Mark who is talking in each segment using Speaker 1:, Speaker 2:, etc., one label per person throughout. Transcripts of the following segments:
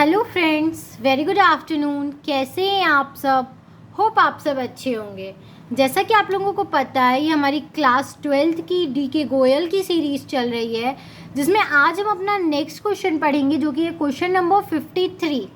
Speaker 1: Hello friends, very good afternoon. कैसे हैं आप सब? होप आप सब अच्छे होंगे। जैसा कि आप लोगों को पता है, ये हमारी क्लास 12th की डी.के. गोयल की सीरीज़ चल रही है, जिसमें आज हम अपना नेक्स्ट क्वेश्चन पढ़ेंगे, जो कि है क्वेश्चन नंबर 53।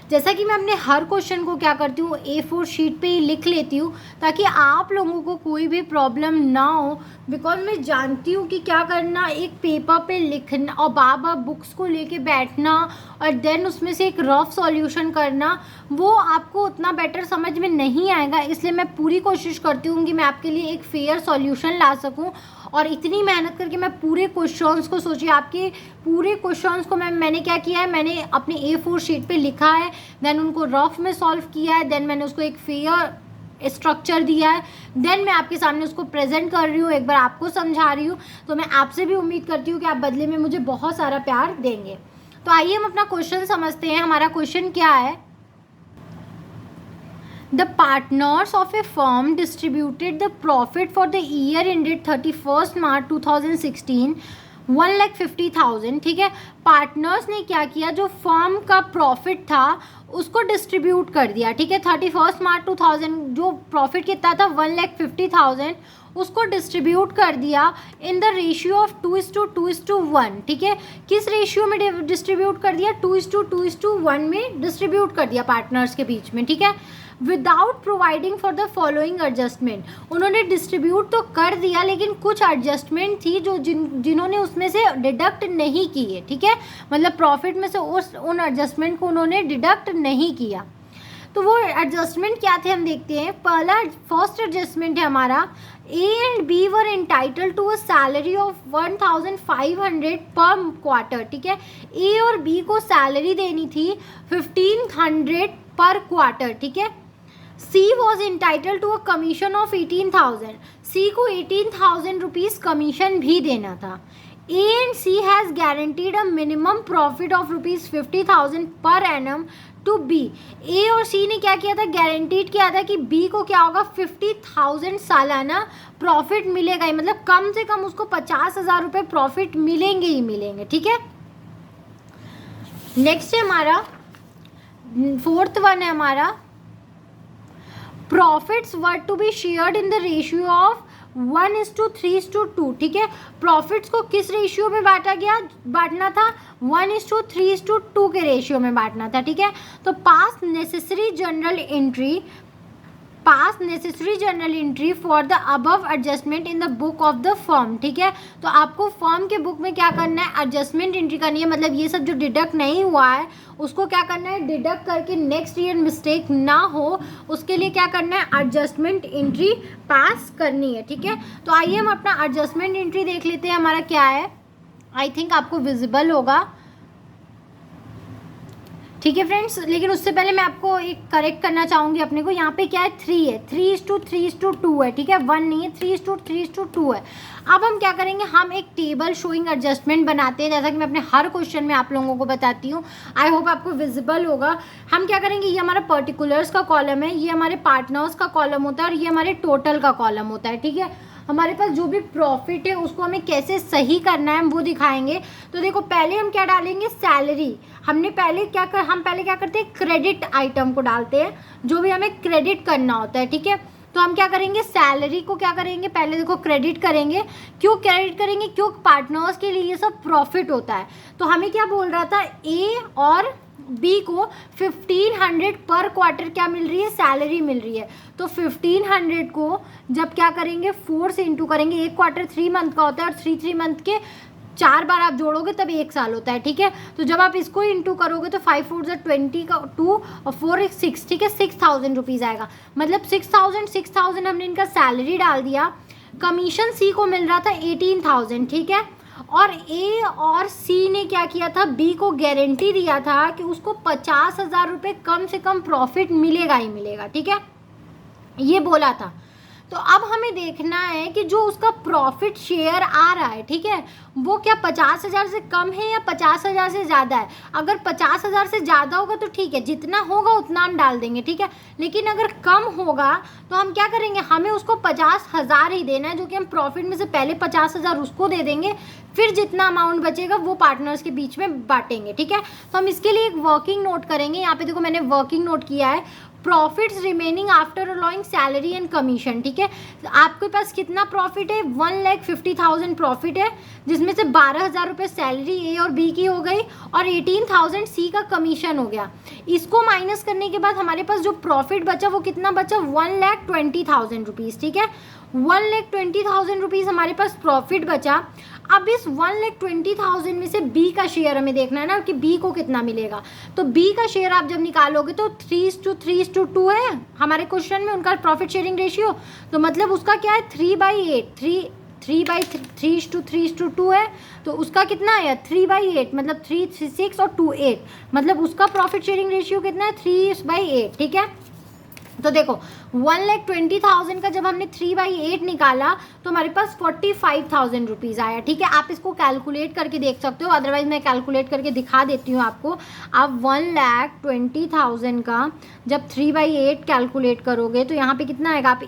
Speaker 1: जैसा कि मैं अपने हर क्वेश्चन को क्या करती हूँ, A4 शीट पे ही लिख लेती हूँ, ताकि आप लोगों को कोई भी प्रॉब्लम ना हो। बिकॉज मैं जानती हूँ कि क्या करना, एक पेपर पे लिखना और बार बार बुक्स को लेके बैठना और देन उसमें से एक रफ सॉल्यूशन करना, वो आपको उतना बेटर समझ में नहीं आएगा। इसलिए मैं पूरी कोशिश करती हूँ कि मैं आपके लिए एक फेयर सॉल्यूशन ला सकूँ। और इतनी मेहनत करके मैं पूरे क्वेश्चंस को, सोचिए आपके पूरे क्वेश्चंस को मैंने क्या किया है, मैंने अपनी A4 शीट पे लिखा है, देन उनको रफ में सॉल्व किया है, देन मैंने उसको एक फेयर स्ट्रक्चर दिया है, देन मैं आपके सामने उसको प्रेजेंट कर रही हूँ, एक बार आपको समझा रही हूँ। तो मैं आपसे भी उम्मीद करती हूँ कि आप बदले में मुझे बहुत सारा प्यार देंगे। तो आइए हम अपना क्वेश्चन समझते हैं। हमारा क्वेश्चन क्या है? The partners of a firm distributed the profit for the year ended 31st March 2016 1,50,000। ठीक है, पार्टनर्स ने क्या किया, जो फर्म का प्रॉफिट था उसको डिस्ट्रीब्यूट कर दिया। ठीक है, 31 मार्च 2000 जो प्रॉफिट कितना था 1,50,000, उसको डिस्ट्रीब्यूट कर दिया इन द रेशियो ऑफ 2:2:1। ठीक है, किस रेशियो में डिस्ट्रीब्यूट कर दिया? 2:2:1 में डिस्ट्रीब्यूट कर दिया पार्टनर्स के बीच में। ठीक है, without providing for the following adjustment. उन्होंने डिस्ट्रीब्यूट तो कर दिया, लेकिन कुछ एडजस्टमेंट थी जो जिन्होंने उसमें से डिडक्ट नहीं किए। ठीक है, मतलब प्रॉफिट में से उन एडजस्टमेंट को उन्होंने डिडक्ट नहीं किया। तो वो एडजस्टमेंट क्या थे हम देखते हैं। फर्स्ट एडजस्टमेंट है हमारा, A and B were entitled to a salary of 1,500 per quarter. ठीक है, A और B को सैलरी देनी थी 1,500 पर क्वार्टर। ठीक है, C was entitled to a commission of 18,000। C को 18,000 रुपीज़ कमीशन भी देना था। A and C has guaranteed a minimum profit of ₹50,000 per annum to B। A और C ने क्या किया था, गारंटीड किया था कि B को क्या होगा, 50,000 सालाना प्रॉफिट मिलेगा ही, मतलब कम से कम उसको 50,000 रुपये प्रॉफिट मिलेंगे ही मिलेंगे। ठीक है, नेक्स्ट है हमारा फोर्थ वन है हमारा, profits were to be shared in the ratio of 1:3:2। ठीक है, प्रॉफिट्स को किस रेशियो में बांटना था? 1:3:2 के रेशियो में बांटना था। ठीक है, तो पास necessary journal entry for the above adjustment in the book of the firm. ठीक है, तो आपको फर्म के बुक में क्या करना है, एडजस्टमेंट एंट्री करनी है। मतलब ये सब जो डिडक्ट नहीं हुआ है उसको क्या करना है, डिडक्ट करके नेक्स्ट ईयर मिस्टेक ना हो, उसके लिए क्या करना है, एडजस्टमेंट एंट्री पास करनी है। ठीक है, तो आइए हम अपना एडजस्टमेंट एंट्री देख लेते हैं। हमारा क्या है, आई थिंक आपको विजिबल होगा। ठीक है फ्रेंड्स, लेकिन उससे पहले मैं आपको एक करेक्ट करना चाहूँगी अपने को। यहाँ पे क्या है, 3 है, 3:3:2 है। ठीक है, 1 नहीं है, 3:3:2 है। अब हम क्या करेंगे, हम एक टेबल शोइंग एडजस्टमेंट बनाते हैं, जैसा कि मैं अपने हर क्वेश्चन में आप लोगों को बताती हूँ। आई होप आपको विजिबल होगा। हम क्या करेंगे, ये हमारा पर्टिकुलर्स का कॉलम है, ये हमारे पार्टनर्स का कॉलम होता है और ये हमारे टोटल का कॉलम होता है। ठीक है, हमारे पास जो भी प्रॉफिट है उसको हमें कैसे सही करना है हम वो दिखाएंगे। तो देखो, पहले हम क्या डालेंगे, सैलरी। हम पहले क्या करते हैं, क्रेडिट आइटम को डालते हैं, जो भी हमें क्रेडिट करना होता है। ठीक है, तो हम क्या करेंगे, सैलरी को क्या करेंगे, पहले देखो क्रेडिट करेंगे। क्यों क्रेडिट करेंगे, क्यों पार्टनर्स के लिए ये सब प्रॉफिट होता है। तो हमें क्या बोल रहा था, A और B को 1,500 पर क्वार्टर क्या मिल रही है, सैलरी मिल रही है। तो 1,500 को जब क्या करेंगे, 4 से इंटू करेंगे। एक क्वार्टर 3 मंथ का होता है और 3 मंथ के 4 बार आप जोड़ोगे तब 1 साल होता है। ठीक है, तो जब आप इसको इंटू करोगे तो 5 4 20 का 2 और 4 6। ठीक है, 6,000 रुपीज़ आएगा। मतलब 6,000 हमने इनका सैलरी डाल दिया। कमीशन C को मिल रहा था 18,000। ठीक है, और A और C ने क्या किया था, B को गारंटी दिया था कि उसको 50,000 रुपये कम से कम प्रॉफिट मिलेगा ही मिलेगा। ठीक है, ये बोला था। तो अब हमें देखना है कि जो उसका प्रॉफिट शेयर आ रहा है, ठीक है, वो क्या 50,000 से कम है या 50,000 से ज़्यादा है। अगर 50,000 से ज़्यादा होगा तो ठीक है, जितना होगा उतना हम डाल देंगे, ठीक है। लेकिन अगर कम होगा तो हम क्या करेंगे, हमें उसको 50,000 ही देना है, जो कि हम प्रॉफिट में से पहले 50,000 उसको दे देंगे, फिर जितना अमाउंट बचेगा वो पार्टनर्स के बीच में बांटेंगे, ठीक है। तो हम इसके लिए एक वर्किंग नोट करेंगे। यहाँ पे देखो मैंने वर्किंग नोट किया है, profits remaining after allowing salary and commission, ठीक है। आपके पास कितना प्रॉफिट है, 1,50,000 प्रॉफिट है, जिसमें से 12,000 रुपये सैलरी ए और बी की हो गई और 18,000 सी का कमीशन हो गया। इसको माइनस करने के बाद हमारे पास जो प्रॉफिट बचा वो कितना बचा, 1,20,000 रुपीज़, ठीक है। 1,20,000 रुपीज़ हमारे पास प्रॉफिट बचा। अब इस 1,20,000 में से बी का शेयर हमें देखना है ना कि बी को कितना मिलेगा। तो बी का शेयर आप जब निकालोगे तो 3:3:2 है हमारे क्वेश्चन में उनका प्रॉफिट शेयरिंग रेशियो। तो मतलब उसका क्या है, 3/8, 3:3:2 है। तो उसका कितना है 3/8, मतलब 3, 6 और 2, 8, मतलब उसका प्रॉफिट शेयरिंग रेशियो कितना है 3/8, ठीक है। तो देखो 1,20,000 का जब हमने 3/8 निकाला तो हमारे पास 45,000 रुपीज़ आया, ठीक है। आप इसको कैलकुलेट करके देख सकते हो, अदरवाइज मैं कैलकुलेट करके दिखा देती हूँ आपको। आप 1,20,000 का जब 3/8 कैलकुलेट करोगे तो यहाँ पे कितना आएगा, आप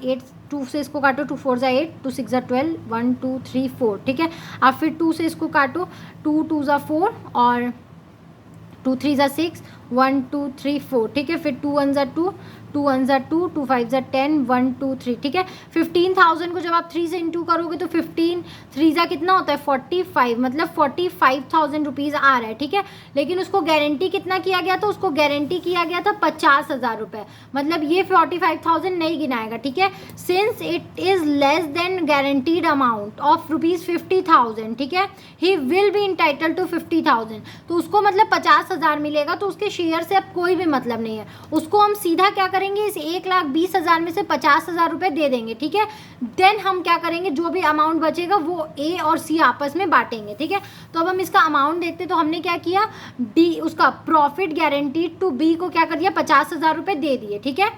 Speaker 1: 2 से इसको काटो, 2 4 8, 2 6 12, 1 2 3 4, ठीक है। आप फिर 2 से इसको काटो, 2 2 4 और 2 3 6, 1 2 3 4, ठीक है। फिर 2 1 2, 2 1 2, 2 5 10, 1 2 3, ठीक है। 15,000 को जब आप 3 से इंटू करोगे तो 15 3 कितना होता है 45, मतलब 45,000 रुपीज़ आ रहा है, ठीक है। लेकिन उसको गारंटी कितना किया गया था, उसको गारंटी किया गया था 50,000 रुपये, मतलब ये 45,000 नहीं गिनाएगा, ठीक है। Since it is less than guaranteed amount of ₹50,000, ठीक है, he will be entitled to 50,000। तो उसको मतलब 50,000 मिलेगा, तो उसके शेयर से अब कोई भी मतलब नहीं है। उसको हम सीधा क्या करेंगे, इस 1,20,000 में से 50,000 रुपये दे देंगे, ठीक है। देन हम क्या करेंगे, जो भी अमाउंट बचेगा वो ए और सी आपस में बांटेंगे, ठीक है। तो अब हम इसका अमाउंट देखते, तो हमने क्या किया, डी उसका प्रॉफिट गारंटीड टू बी को क्या कर दिया, 50,000 रुपये दे दिए, ठीक है।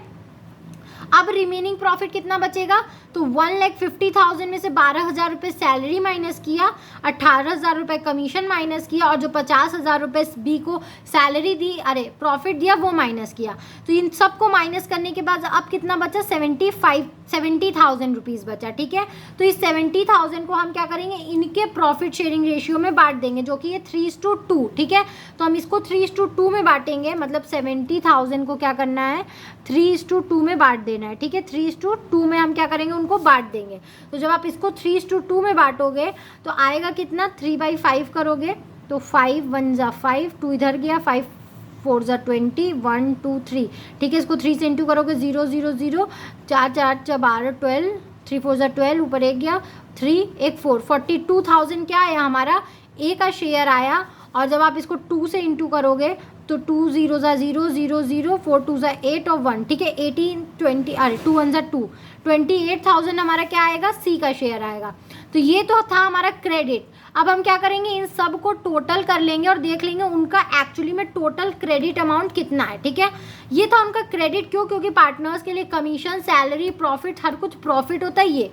Speaker 1: अब रिमेनिंग प्रॉफिट कितना बचेगा, तो 1,50,000 में से 12,000 रुपये सैलरी माइनस किया, 18,000 रुपये कमीशन माइनस किया और जो 50,000 रुपये बी को सैलरी दी, अरे प्रॉफिट दिया, वो माइनस किया। तो इन सबको माइनस करने के बाद अब कितना बचा, 70,000 रुपीज़ बचा, ठीक है। तो इस 70,000 को हम क्या करेंगे, इनके प्रॉफिट शेयरिंग रेशियो में बांट देंगे, जो कि ये 3:2, ठीक है। तो हम इसको 3:2 में बांटेंगे, मतलब 70,000 को क्या करना है, 3:2 में बांट देना है, ठीक है। 3:2 में हम क्या करेंगे, उनको बांट देंगे। तो जब आप इसको 3:2 में बांटोगे तो आएगा कितना, 3/5 करोगे तो 5 1 जा 5, 2 इधर गया, 5 4 जा 20, 1 2 3, ठीक है। इसको 3 से इंटू करोगे 0 0 0, 4 4 12 12, 3 4 जा 12, ऊपर 1 गया, 3 1 4, 42,000 क्या आया हमारा, ए का शेयर आया। और जब आप इसको 2 से इंटू करोगे तो 2 0 जा 0 0 0, 4 2 जा 8 और 1, ठीक है। 18 20, अरे 2 1 जा 2, 28,000 हमारा क्या आएगा, सी का शेयर आएगा। तो ये तो था हमारा क्रेडिट। अब हम क्या करेंगे, इन सब को टोटल कर लेंगे और देख लेंगे उनका एक्चुअली में टोटल क्रेडिट अमाउंट कितना है, ठीक है। ये था उनका क्रेडिट, क्यों, क्योंकि पार्टनर्स के लिए कमीशन, सैलरी, प्रॉफिट, हर कुछ प्रॉफिट होता है ये।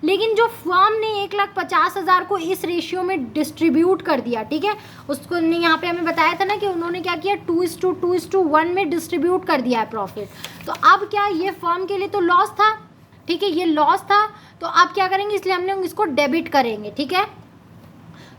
Speaker 1: लेकिन जो फर्म ने 1,50,000 को इस रेशियो में डिस्ट्रीब्यूट कर दिया, ठीक है, उसको ने यहाँ पे हमें बताया था ना कि उन्होंने क्या किया, 2:2:1 में डिस्ट्रीब्यूट कर दिया है प्रॉफिट। तो अब क्या, ये फर्म के लिए तो लॉस था, ठीक है, ये लॉस था। तो अब क्या करेंगे, इसलिए हमने इसको डेबिट करेंगे, ठीक है।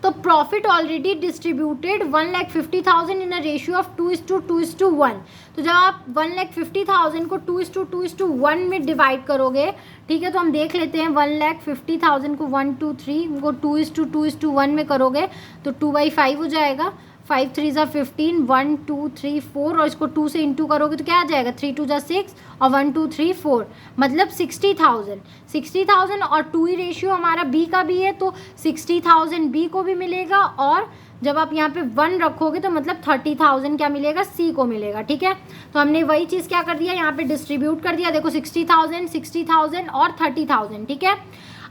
Speaker 1: तो profit already distributed 1,50,000 in a ratio of 2:2:1। तो जब आप 1,50,000 को 2:2:1 में डिवाइड करोगे, ठीक है, तो हम देख लेते हैं 1,50,000 को 1 2 3 को 2:2:1 में करोगे तो 2/5 हो जाएगा, 5 3 जा 15, 1 2 3 4 और इसको 2 से इंटू करोगे तो क्या आ जाएगा, 3 2 जा 6 और 1 2 3 4, मतलब 60,000 और 2 ही रेशियो हमारा बी का भी है, तो 60,000 बी को भी मिलेगा और जब आप यहाँ पे 1 रखोगे तो मतलब 30,000 क्या मिलेगा, सी को मिलेगा, ठीक है। तो हमने वही चीज़ क्या कर दिया, यहाँ पे डिस्ट्रीब्यूट कर दिया, देखो 60,000 और 30,000, ठीक है।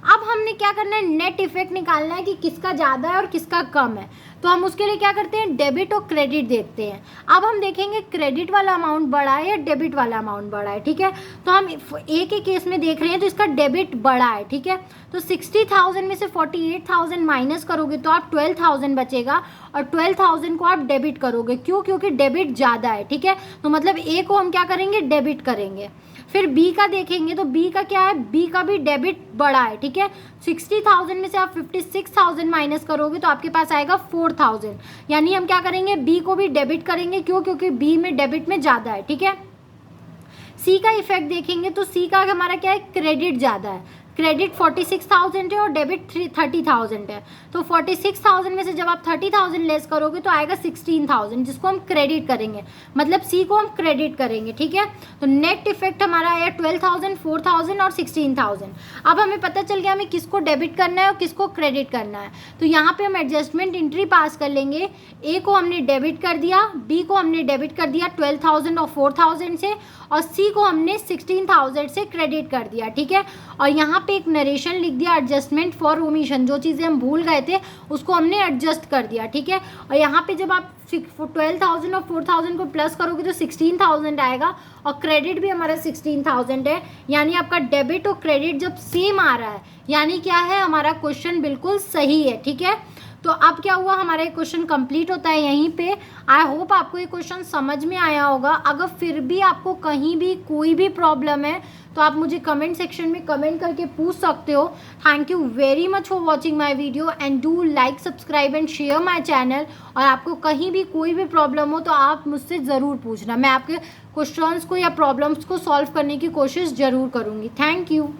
Speaker 1: अब हमने क्या करना है, नेट इफेक्ट निकालना है कि किसका ज़्यादा है और किसका कम है। तो हम उसके लिए क्या करते हैं, डेबिट और क्रेडिट देखते हैं। अब हम देखेंगे क्रेडिट वाला अमाउंट बड़ा है या डेबिट वाला अमाउंट बड़ा है, ठीक है। तो हम ए के केस में देख रहे हैं तो इसका डेबिट बड़ा है, ठीक है। तो 60,000 में से 48,000 माइनस करोगे तो आप 12,000 बचेगा, और 12,000 को आप डेबिट करोगे, क्यों, क्योंकि डेबिट ज़्यादा है, ठीक है। तो मतलब ए को हम क्या करेंगे, डेबिट करेंगे। फिर बी का देखेंगे तो बी का क्या है, बी का भी डेबिट बड़ा है, ठीक है। 60,000 में से आप 56,000 माइनस करोगे तो आपके पास आएगा 4,000, यानी हम क्या करेंगे, बी को भी डेबिट करेंगे, क्यों, क्योंकि बी में डेबिट में ज़्यादा है, ठीक है। सी का इफेक्ट देखेंगे तो सी का हमारा क्या है, क्रेडिट ज़्यादा है, क्रेडिट 46,000 है और डेबिट 30,000 है। तो 46,000 में से जब आप 30,000 लेस करोगे तो आएगा 16,000, जिसको हम क्रेडिट करेंगे, मतलब सी को हम क्रेडिट करेंगे, ठीक है। तो नेट इफेक्ट हमारा आया 12,000, 4,000 और 16,000। अब हमें पता चल गया हमें किसको डेबिट करना है और किसको क्रेडिट करना है। तो यहाँ पे हम एडजस्टमेंट एंट्री पास कर लेंगे। ए को हमने डेबिट कर दिया, बी को हमने डेबिट कर दिया 12,000 और 4,000 से, और सी को हमने 16,000 से क्रेडिट कर दिया, ठीक है। और यहाँ पे एक नरेशन लिख दिया, एडजस्टमेंट फॉर ओमिशन, जो चीज़ें हम भूल गए थे उसको हमने एडजस्ट कर दिया, ठीक है। और यहाँ पे जब आप 12,000 और 4,000 को प्लस करोगे तो 16,000 आएगा, और क्रेडिट भी हमारा 16,000 है, यानी आपका डेबिट और क्रेडिट जब सेम आ रहा है, यानी क्या है, हमारा क्वेश्चन बिल्कुल सही है, ठीक है। तो अब क्या हुआ, हमारा ये क्वेश्चन कंप्लीट होता है यहीं पे। आई होप आपको ये क्वेश्चन समझ में आया होगा। अगर फिर भी आपको कहीं भी कोई भी प्रॉब्लम है तो आप मुझे कमेंट सेक्शन में कमेंट करके पूछ सकते हो। Thank you very much for watching my video and do like, subscribe and share my channel. और आपको कहीं भी कोई भी प्रॉब्लम हो तो आप मुझसे ज़रूर पूछना, मैं आपके क्वेश्चंस को या प्रॉब्लम्स को सॉल्व करने की कोशिश ज़रूर करूँगी। Thank you.